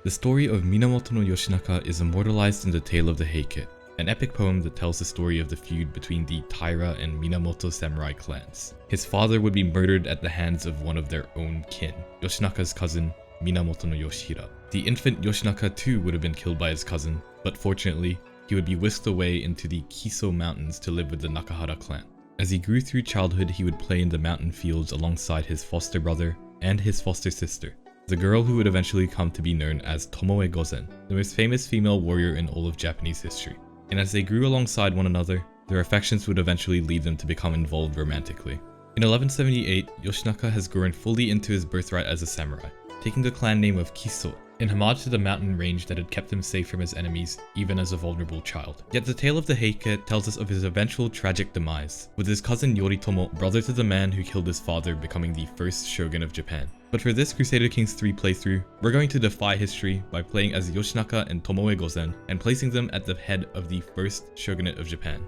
The story of Minamoto no Yoshinaka is immortalized in the Tale of the Heike, an epic poem that tells the story of the feud between the Taira and Minamoto samurai clans. His father would be murdered at the hands of one of their own kin, Yoshinaka's cousin, Minamoto no Yoshihira. The infant Yoshinaka too would have been killed by his cousin, but fortunately, he would be whisked away into the Kiso mountains to live with the Nakahara clan. As he grew through childhood, he would play in the mountain fields alongside his foster brother and his foster sister, the girl who would eventually come to be known as Tomoe Gozen, the most famous female warrior in all of Japanese history. And as they grew alongside one another, their affections would eventually lead them to become involved romantically. In 1178, Yoshinaka has grown fully into his birthright as a samurai, taking the clan name of Kiso, in homage to the mountain range that had kept him safe from his enemies, even as a vulnerable child. Yet the tale of the Heike tells us of his eventual tragic demise, with his cousin Yoritomo, brother to the man who killed his father, becoming the first shogun of Japan. But for this Crusader Kings 3 playthrough, we're going to defy history by playing as Yoshinaka and Tomoe Gozen and placing them at the head of the first shogunate of Japan.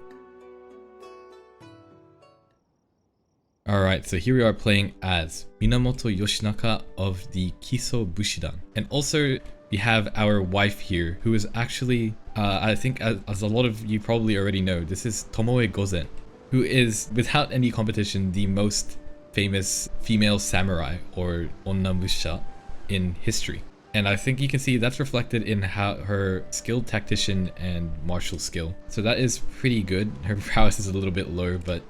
Alright, so here we are playing as Minamoto Yoshinaka of the Kiso Bushidan. And also, we have our wife here, who is actually, I think as a lot of you probably already know, this is Tomoe Gozen, who is, without any competition, the most famous female samurai, or onnamusha, in history. And I think you can see that's reflected in how her skilled tactician and martial skill. So that is pretty good. Her prowess is a little bit low, but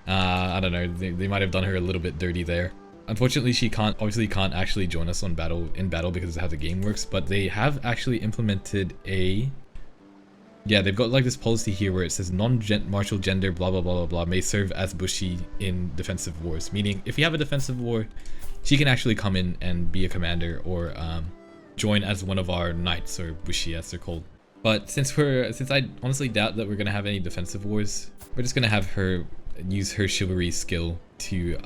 I don't know, they might have done her a little bit dirty there. Unfortunately, she obviously can't actually join us in battle because of how the game works, but they have actually implemented they've got like this policy here where it says non-martial gender blah blah blah blah blah may serve as bushi in defensive wars, meaning if you have a defensive war, she can actually come in and be a commander or join as one of our knights, or bushi as they're called. But since I honestly doubt that we're gonna have any defensive wars, we're just gonna have her use her chivalry skill to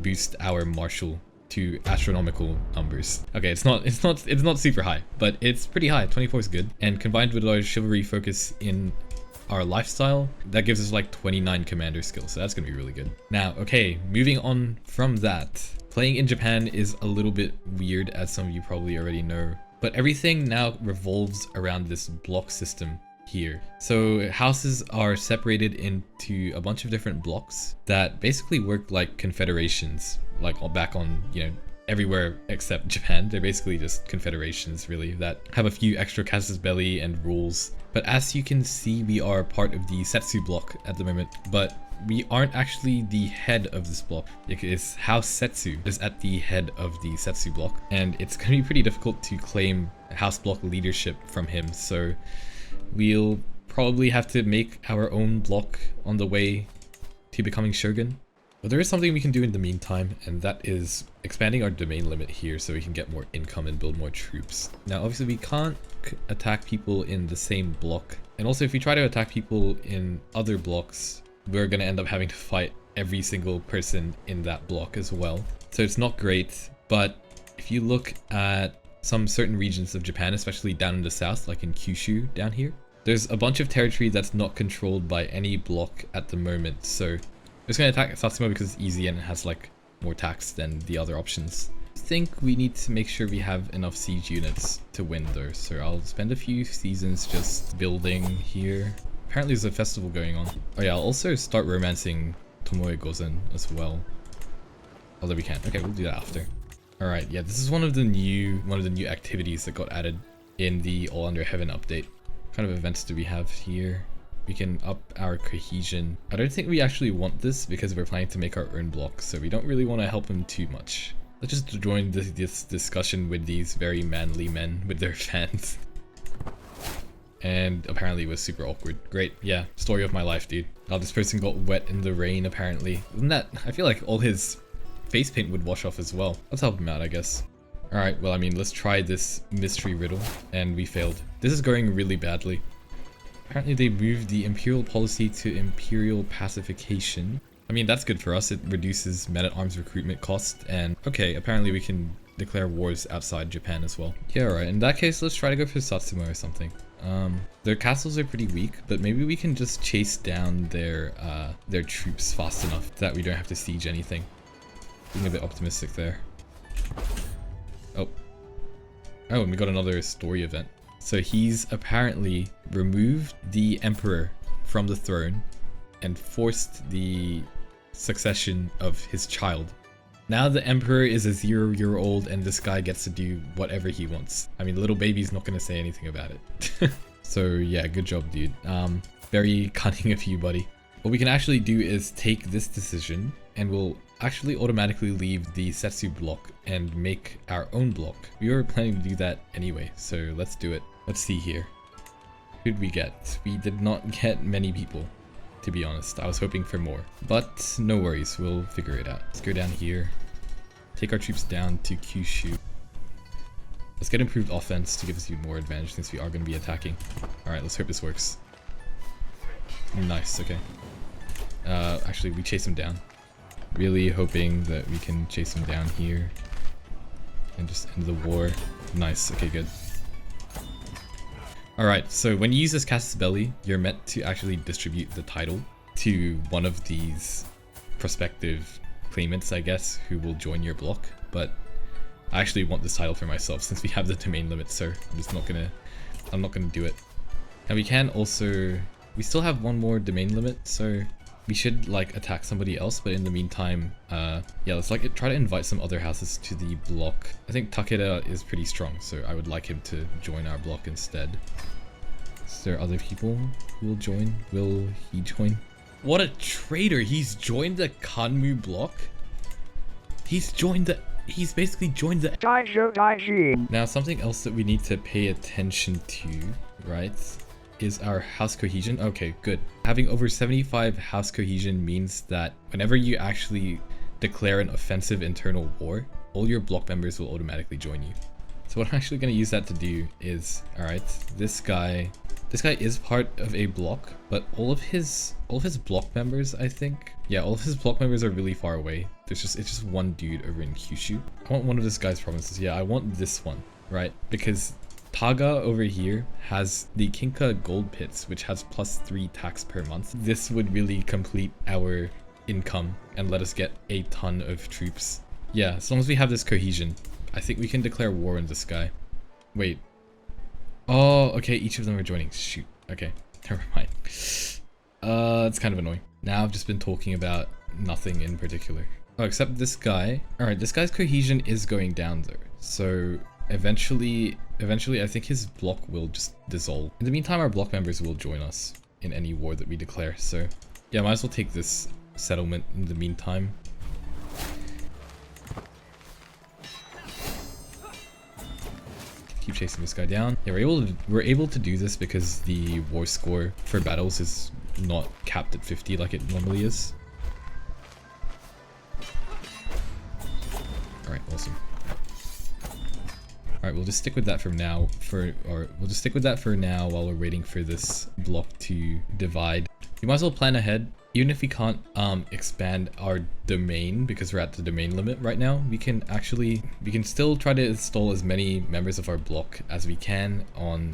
boost our martial to astronomical numbers. Okay, it's not super high, but it's pretty high. 24 is good, and combined with our chivalry focus in our lifestyle, that gives us like 29 commander skills, so that's gonna be really good. Now, okay, moving on from that, playing in Japan is a little bit weird, as some of you probably already know, but everything now revolves around this block system here. So houses are separated into a bunch of different blocks that basically work like confederations, like back on, everywhere except Japan. They're basically just confederations, really, that have a few extra casus belli and rules. But as you can see, we are part of the Setsu block at the moment, but we aren't actually the head of this block. It's House Setsu is at the head of the Setsu block, and it's going to be pretty difficult to claim house block leadership from him, so we'll probably have to make our own block on the way to becoming Shogun. But there is something we can do in the meantime, and that is expanding our domain limit here so we can get more income and build more troops. Now obviously we can't attack people in the same block, and also if we try to attack people in other blocks, we're going to end up having to fight every single person in that block as well. So it's not great, but if you look at some certain regions of Japan, especially down in the south, like in Kyushu down here, there's a bunch of territory that's not controlled by any block at the moment. So I'm just going to attack Satsuma because it's easy and it has like more tax than the other options. I think we need to make sure we have enough siege units to win though, so I'll spend a few seasons just building here. Apparently there's a festival going on. Oh yeah, I'll also start romancing Tomoe Gozen as well. Although we can't. Okay, we'll do that after. Alright, yeah, this is one of the new activities that got added in the All Under Heaven update. What kind of events do we have here? We can up our cohesion. I don't think we actually want this because we're planning to make our own block, so we don't really want to help him too much. Let's just join this discussion with these very manly men with their fans. And apparently it was super awkward. Great, yeah, story of my life, dude. Oh, this person got wet in the rain apparently. Isn't that, I feel like all his face paint would wash off as well. Let's help him out, I guess. Alright, well, I mean, let's try this mystery riddle, and we failed. This is going really badly. Apparently they moved the imperial policy to imperial pacification. I mean, that's good for us. It reduces men-at-arms recruitment cost, and okay, apparently we can declare wars outside Japan as well. Yeah, alright, in that case, let's try to go for Satsuma or something. Their castles are pretty weak, but maybe we can just chase down their troops fast enough that we don't have to siege anything. Being a bit optimistic there. Oh. Oh, and we got another story event. So he's apparently removed the emperor from the throne and forced the succession of his child. Now the emperor is a 0-year-old and this guy gets to do whatever he wants. I mean, little baby's not gonna say anything about it. So yeah, good job, dude. Very cunning of you, buddy. What we can actually do is take this decision and we'll actually automatically leave the Setsu block and make our own block. We were planning to do that anyway, so let's do it. Let's see here. Who did we get? We did not get many people, to be honest. I was hoping for more, but no worries, we'll figure it out. Let's go down here, take our troops down to Kyushu. Let's get improved offense to give us even more advantage since we are going to be attacking. Alright, let's hope this works. Nice, okay. Actually, we chase him down. Really hoping that we can chase him down here and just end the war. Nice, okay, good. Alright, so when you use this Casus Belli, you're meant to actually distribute the title to one of these prospective claimants, I guess, who will join your block. But I actually want this title for myself since we have the domain limit, so I'm not gonna do it. And we can also, we still have one more domain limit, so we should like attack somebody else, but in the meantime, yeah, let's like try to invite some other houses to the block. I think Takeda is pretty strong, so I would like him to join our block instead. Is there other people who will join? Will he join? What a traitor! He's joined the Kanmu block? He's basically joined the Now something else that we need to pay attention to, right, is our house cohesion. Okay, good. Having over 75 house cohesion means that whenever you actually declare an offensive internal war, all your block members will automatically join you. So what I'm actually going to use that to do is, alright, this guy is part of a block, but all of his block members, I think, yeah, all of his block members are really far away. It's just one dude over in Kyushu. I want one of this guy's provinces. Yeah, I want this one, right? Because Taga over here has the Kinka gold pits, which has +3 tax per month. This would really complete our income and let us get a ton of troops. Yeah, as long as we have this cohesion, I think we can declare war on this guy. Wait. Oh, okay, each of them are joining. Shoot. Okay, never mind. It's kind of annoying. Now I've just been talking about nothing in particular. Oh, except this guy. Alright, this guy's cohesion is going down though. So eventually I think his block will just dissolve. In the meantime, our block members will join us in any war that we declare. So yeah, might as well take this settlement in the meantime. Keep chasing this guy down. Yeah, we're able to do this because the war score for battles is not capped at 50 like it normally is. Alright, awesome. Alright, we'll just stick with that for now while we're waiting for this block to divide. You might as well plan ahead. Even if we can't expand our domain because we're at the domain limit right now, we can still try to install as many members of our block as we can on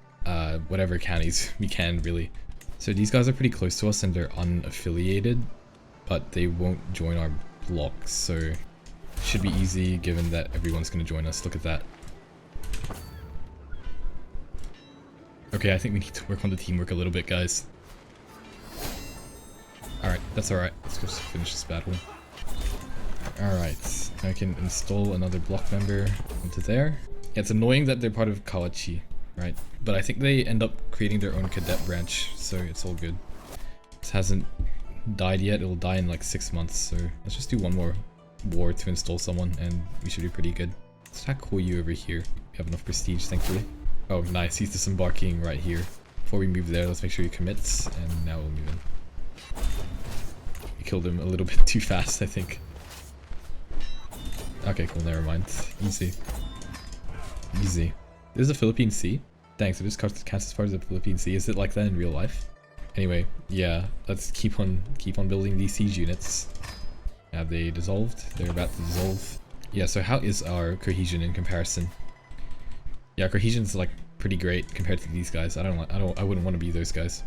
whatever counties we can, really. So these guys are pretty close to us and they're unaffiliated, but they won't join our block, so it should be easy given that everyone's going to join us. Look at that. Okay, I think we need to work on the teamwork a little bit, guys. Alright, that's alright. Let's just finish this battle. Alright, I can install another block member into there. Yeah, it's annoying that they're part of Kawachi, right? But I think they end up creating their own cadet branch, so it's all good. This hasn't died yet. It'll die in like 6 months, so let's just do one more war to install someone and we should do pretty good. Let's attack Koyu over here. We have enough prestige, thankfully. Oh, nice. He's disembarking right here. Before we move there, let's make sure he commits, and now we'll move in. We killed him a little bit too fast, I think. Okay, cool, never mind. Easy. Easy. This is a Philippine Sea? Thanks, it just counts as part of the Philippine Sea. Is it like that in real life? Anyway, yeah, let's keep on building these siege units. Have they dissolved? They're about to dissolve. Yeah, so how is our cohesion in comparison? Yeah, cohesion's like pretty great compared to these guys. I wouldn't want to be those guys.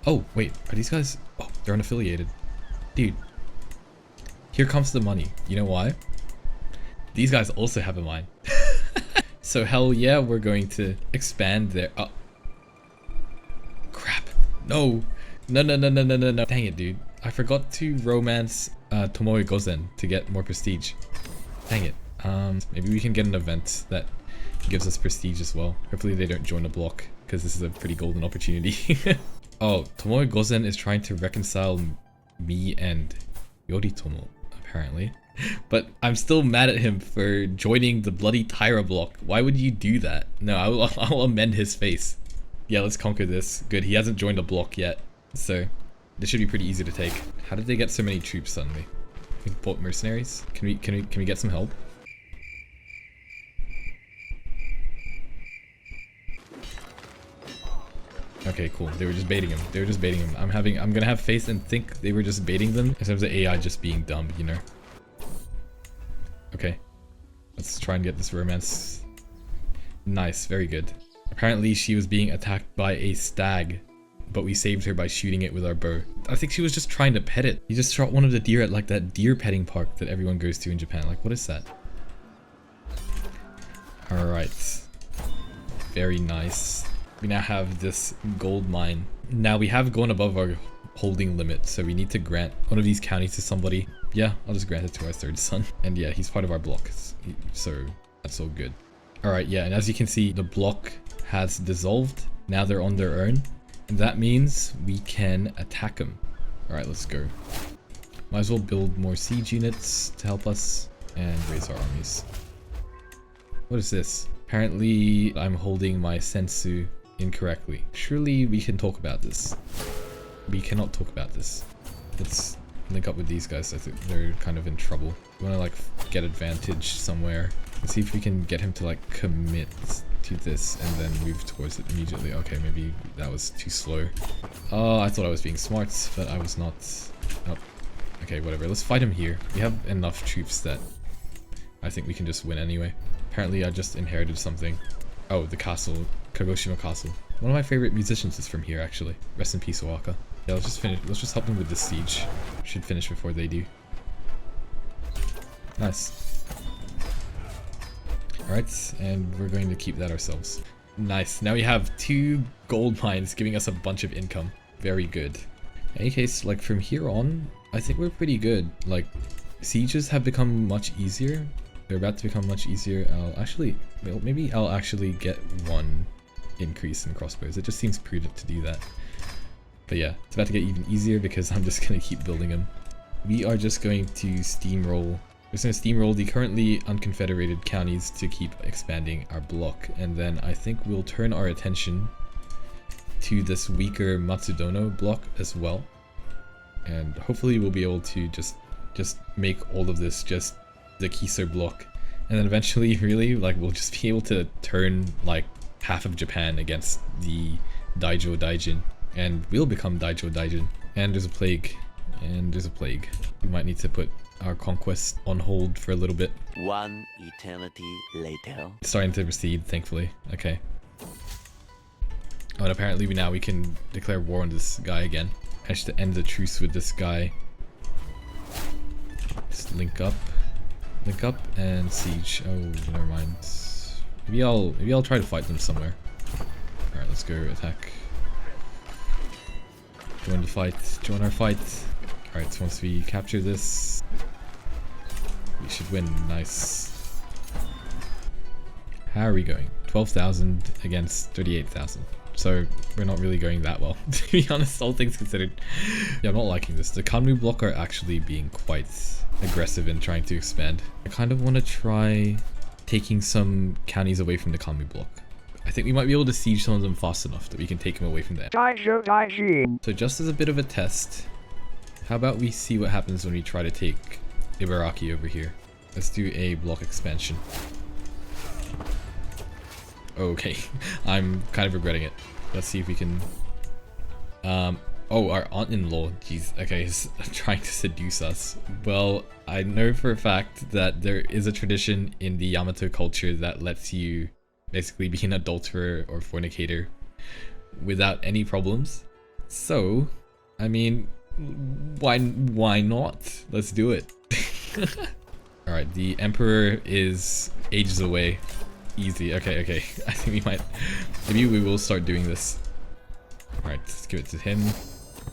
Oh, wait, are these guys? Oh, they're unaffiliated. Dude. Here comes the money. You know why? These guys also have a mine. So hell yeah, we're going to expand there. Oh. Crap. No. No. Dang it, dude. I forgot to romance Tomoe Gozen to get more prestige. Dang it. Maybe we can get an event that gives us prestige as well. Hopefully they don't join the block, because this is a pretty golden opportunity. Oh, Tomoe Gozen is trying to reconcile me and Yoritomo, apparently. But I'm still mad at him for joining the bloody Tyra block. Why would you do that? No, I will amend his face. Yeah, let's conquer this. Good, he hasn't joined a block yet, so this should be pretty easy to take. How did they get so many troops suddenly? We bought mercenaries. Can we get some help? Okay, cool. They were just baiting him. They were just baiting him. I'm gonna have faith and think they were just baiting them instead of the AI just being dumb, you know? Okay. Let's try and get this romance. Nice, very good. Apparently she was being attacked by a stag, but we saved her by shooting it with our bow. I think she was just trying to pet it. You just shot one of the deer at like that deer petting park that everyone goes to in Japan. Like, what is that? Alright. Very nice. We now have this gold mine. Now we have gone above our holding limit, so we need to grant one of these counties to somebody. Yeah, I'll just grant it to our third son. And yeah, he's part of our block, so that's all good. Alright, yeah, and as you can see, the block has dissolved. Now they're on their own, and that means we can attack them. Alright, let's go. Might as well build more siege units to help us and raise our armies. What is this? Apparently, I'm holding my sensu incorrectly. Surely we can talk about this. We cannot talk about this. Let's link up with these guys. I think they're kind of in trouble. We want to like get advantage somewhere. Let's see if we can get him to like commit to this and then move towards it immediately. Okay, maybe that was too slow. Oh, I thought I was being smart, but I was not. Oh, okay, whatever. Let's fight him here. We have enough troops that I think we can just win anyway. Apparently I just inherited something. Oh, the castle. Kagoshima Castle. One of my favorite musicians is from here, actually. Rest in peace, Owaka. Yeah, let's just finish. Let's just help them with this siege. Should finish before they do. Nice. Alright, and we're going to keep that ourselves. Nice. Now we have 2 gold mines giving us a bunch of income. Very good. In any case, like from here on, I think we're pretty good. Like, sieges have become much easier. They're about to become much easier. Maybe I'll actually get 1 increase in crossbows. It just seems prudent to do that. But yeah, it's about to get even easier because I'm just going to keep building them. We are just going to steamroll. We're just going to steamroll the currently unconfederated counties to keep expanding our block. And then I think we'll turn our attention to this weaker Matsudono block as well. And hopefully we'll be able to just make all of this just the Kiso block. And then eventually, really, like, we'll just be able to turn like half of Japan against the Daijo Daijin, and we'll become Daijo Daijin. And there's a plague, and there's a plague. We might need to put our conquest on hold for a little bit. 1 eternity later. It's starting to recede, thankfully. Okay. Oh, and apparently we can declare war on this guy again. I should end the truce with this guy. Just link up and siege. Oh, never mind. Maybe I'll try to fight them somewhere. All right, let's go attack. Join the fight. Join our fight. All right, so once we capture this, we should win. Nice. How are we going? 12,000 against 38,000. So we're not really going that well, to be honest, all things considered. Yeah, I'm not liking this. The Kanmu block are actually being quite aggressive in trying to expand. I kind of want to try taking some counties away from the Kanmu block. I think we might be able to siege some of them fast enough that we can take them away from there. So just as a bit of a test, how about we see what happens when we try to take Ibaraki over here. Let's do a block expansion. Okay, I'm kind of regretting it. Let's see if we can... oh, our aunt-in-law, jeez, okay, is trying to seduce us. Well, I know for a fact that there is a tradition in the Yamato culture that lets you basically be an adulterer or fornicator without any problems. So, I mean, why not? Let's do it. Alright, the Emperor is ages away. Easy. Okay, okay. I think we might... Maybe we will start doing this. Alright, let's give it to him.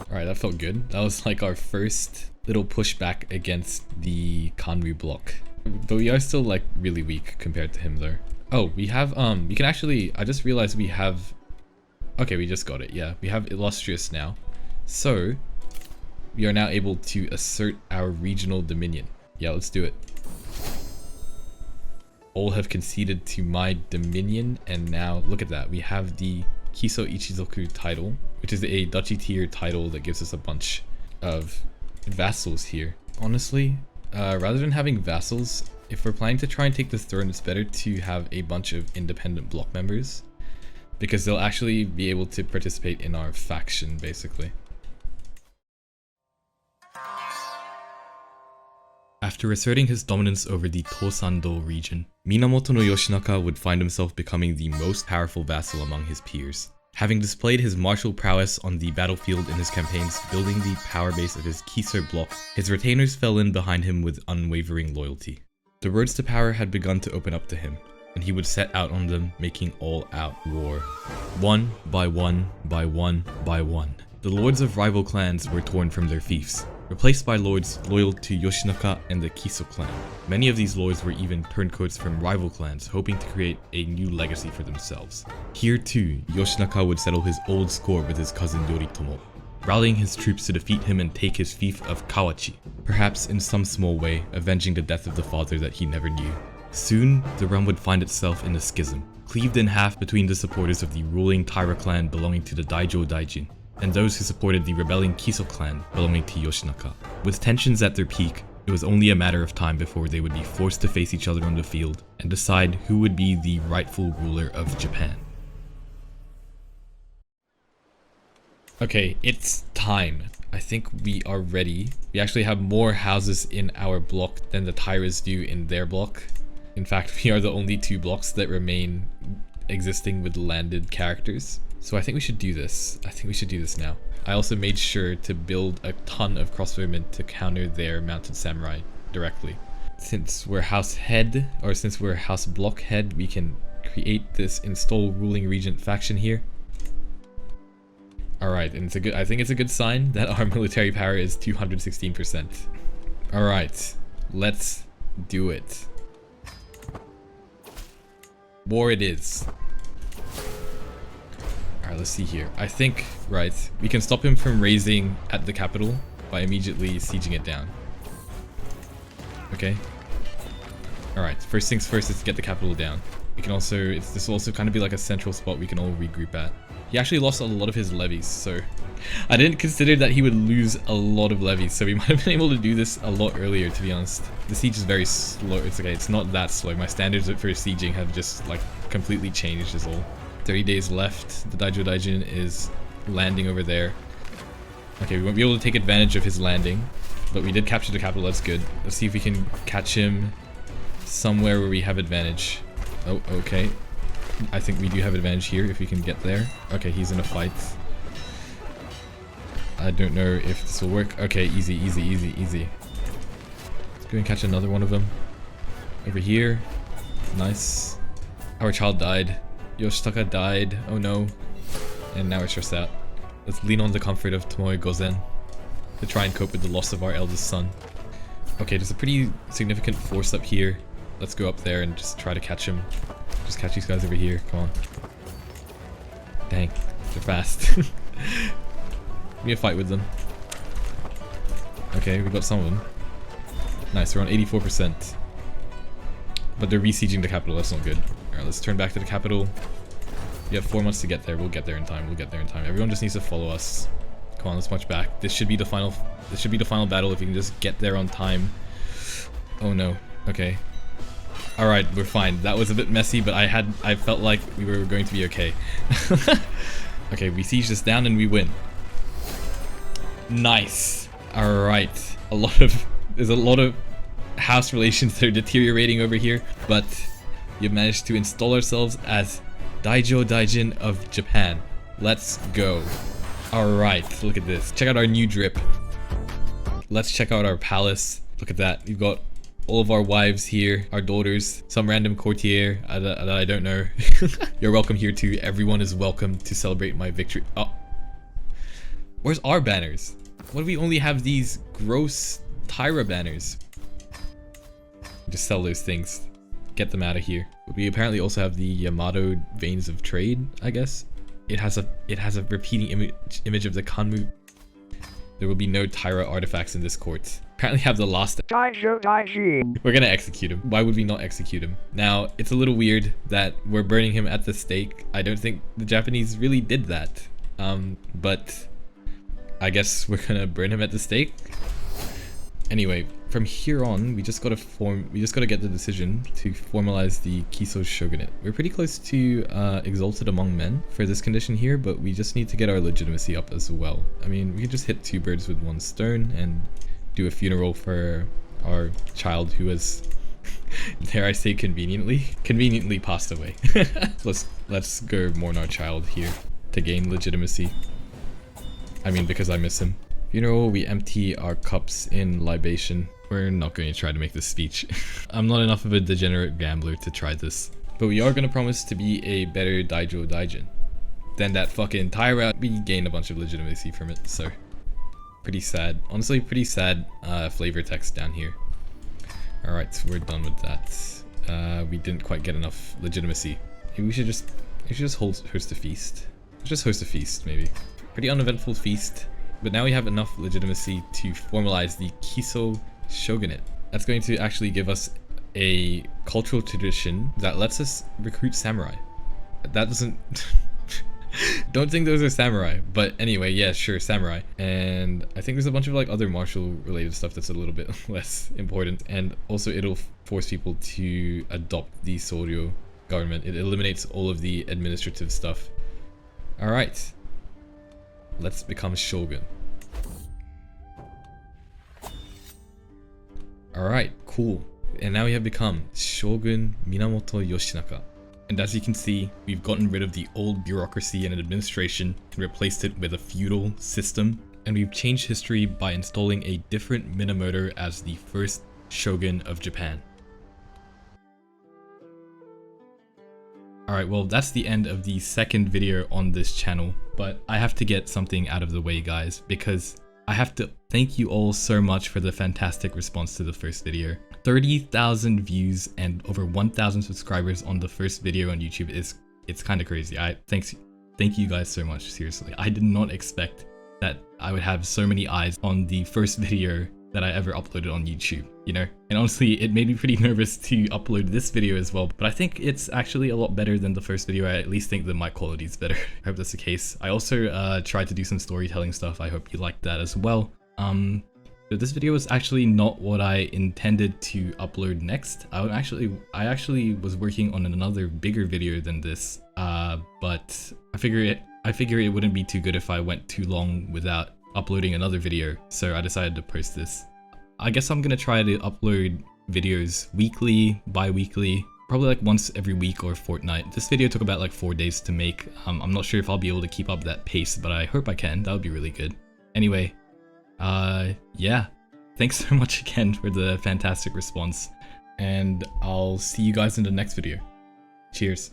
Alright, that felt good. That was like our first little pushback against the Kanri block. But we are still like really weak compared to him though. Oh, we have, we can actually... I just realized we have... Okay, we just got it. Yeah, we have Illustrious now. So, we are now able to assert our regional dominion. Yeah, let's do it. All have conceded to my dominion, and now look at that. We have the Kiso Ichizoku title, which is a duchy tier title that gives us a bunch of vassals here. Honestly, rather than having vassals, if we're planning to try and take the throne, it's better to have a bunch of independent block members, because they'll actually be able to participate in our faction, basically. After asserting his dominance over the Tosando region, Minamoto no Yoshinaka would find himself becoming the most powerful vassal among his peers. Having displayed his martial prowess on the battlefield in his campaigns, building the power base of his Kiso block, his retainers fell in behind him with unwavering loyalty. The roads to power had begun to open up to him, and he would set out on them, making all-out war. One by one by one by one, the lords of rival clans were torn from their fiefs, replaced by lords loyal to Yoshinaka and the Kiso clan. Many of these lords were even turncoats from rival clans, hoping to create a new legacy for themselves. Here too, Yoshinaka would settle his old score with his cousin Yoritomo, rallying his troops to defeat him and take his fief of Kawachi, perhaps in some small way avenging the death of the father that he never knew. Soon, the realm would find itself in a schism, cleaved in half between the supporters of the ruling Taira clan belonging to the Daijo Daijin, and those who supported the rebelling Kiso clan belonging to Yoshinaka. With tensions at their peak, it was only a matter of time before they would be forced to face each other on the field and decide who would be the rightful ruler of Japan. Okay, it's time. I think we are ready. We actually have more houses in our block than the Tairas do in their block. In fact, we are the only two blocks that remain existing with landed characters. So I think we should do this. I think we should do this now. I also made sure to build a ton of crossbowmen to counter their mounted samurai directly. Since we're house head, or since we're house block head, we can create this install ruling regent faction here. Alright, and I think it's a good sign that our military power is 216%. Alright, let's do it. War it is. Alright, let's see here. I think, right, we can stop him from raising at the capital by immediately sieging it down. Okay. Alright, first things first is to get the capital down. We can also, this will also kind of be like a central spot we can all regroup at. He actually lost a lot of his levies, so I didn't consider that he would lose a lot of levies, so we might have been able to do this a lot earlier, to be honest. The siege is very slow. It's okay, it's not that slow. My standards for sieging have just like completely changed is all. 30 days left. The Daijo Daijin is landing over there. Okay, we won't be able to take advantage of his landing, but we did capture the capital. That's good. Let's see if we can catch him somewhere where we have advantage. Oh, okay. I think we do have advantage here if we can get there. Okay, he's in a fight. I don't know if this will work. Okay, easy, easy, easy, easy. Let's go and catch another one of them. Over here. Nice. Our child died. Yoshitaka died. Oh no. And now we're stressed out. Let's lean on the comfort of Tomoe Gozen to try and cope with the loss of our eldest son. Okay, there's a pretty significant force up here. Let's go up there and just try to catch him. Just catch these guys over here. Come on. Dang, they're fast. Give me a fight with them. Okay, we got some of them. Nice, we're on 84%. But they're besieging the capital. That's not good. Alright, let's turn back to the capital. We have 4 months to get there. We'll get there in time. We'll get there in time. Everyone just needs to follow us. Come on, let's march back. This should be the final battle if you can just get there on time. Oh no. Okay. Alright, we're fine. That was a bit messy, but I felt like we were going to be okay. Okay, we siege this down and we win. Nice. Alright. There's a lot of house relations that are deteriorating over here, but you've managed to install ourselves as Daijo Daijin of Japan. Let's go. Alright, look at this. Check out our new drip. Let's check out our palace. Look at that. We've got all of our wives here, our daughters, some random courtier that I don't know. You're welcome here too. Everyone is welcome to celebrate my victory. Oh, where's our banners? Why do we only have these gross Tyra banners? Just sell those things. Get them out of here. We apparently also have the Yamato veins of trade, I guess. It has a repeating image of the Kanmu. There will be no Tyra artifacts in this court. Apparently have the lost. We're gonna execute him. Why would we not execute him? Now, it's a little weird that we're burning him at the stake. I don't think the Japanese really did that. But I guess we're gonna burn him at the stake. Anyway, from here on, we just gotta get the decision to formalize the Kiso Shogunate. We're pretty close to exalted among men for this condition here, but we just need to get our legitimacy up as well. I mean, we can just hit 2 birds with 1 stone and do a funeral for our child who has, dare I say, conveniently passed away. let's go mourn our child here to gain legitimacy. I mean, because I miss him. Funeral, we empty our cups in libation. We're not going to try to make this speech. I'm not enough of a degenerate gambler to try this. But we are going to promise to be a better Daijo Daijin than that fucking Tyra. We gained a bunch of legitimacy from it, so pretty sad. Honestly, pretty sad flavor text down here. Alright, so we're done with that. We didn't quite get enough legitimacy. Maybe we should just host a feast. Let's just host a feast, maybe. Pretty uneventful feast. But now we have enough legitimacy to formalize the Kiso Shogunate. That's going to actually give us a cultural tradition that lets us recruit samurai. That doesn't... Don't think those are samurai, but anyway, yeah, sure, samurai. And I think there's a bunch of like other martial related stuff that's a little bit less important. And also it'll force people to adopt the Soryo government. It eliminates all of the administrative stuff. Alright. Let's become Shogun. Alright, cool. And now we have become Shogun Minamoto Yoshinaka. And as you can see, we've gotten rid of the old bureaucracy and administration and replaced it with a feudal system. And we've changed history by installing a different Minamoto as the first Shogun of Japan. Alright, well that's the end of the second video on this channel, but I have to get something out of the way, guys, because I have to thank you all so much for the fantastic response to the first video. 30,000 views and over 1,000 subscribers on the first video on YouTube it's kind of crazy. Thank you guys so much, seriously. I did not expect that I would have so many eyes on the first video that I ever uploaded on YouTube, you know? And honestly, it made me pretty nervous to upload this video as well, but I think it's actually a lot better than the first video. I at least think the mic quality is better. I hope that's the case. I also tried to do some storytelling stuff. I hope you liked that as well. But this video was actually not what I intended to upload next. I actually was working on another bigger video than this, but I figure it wouldn't be too good if I went too long without uploading another video, so I decided to post this. I guess I'm gonna try to upload videos weekly, bi-weekly, probably like once every week or fortnight. This video took about like 4 days to make. I'm not sure if I'll be able to keep up that pace, but I hope I can. That would be really good. Anyway, yeah, thanks so much again for the fantastic response, and I'll see you guys in the next video. Cheers.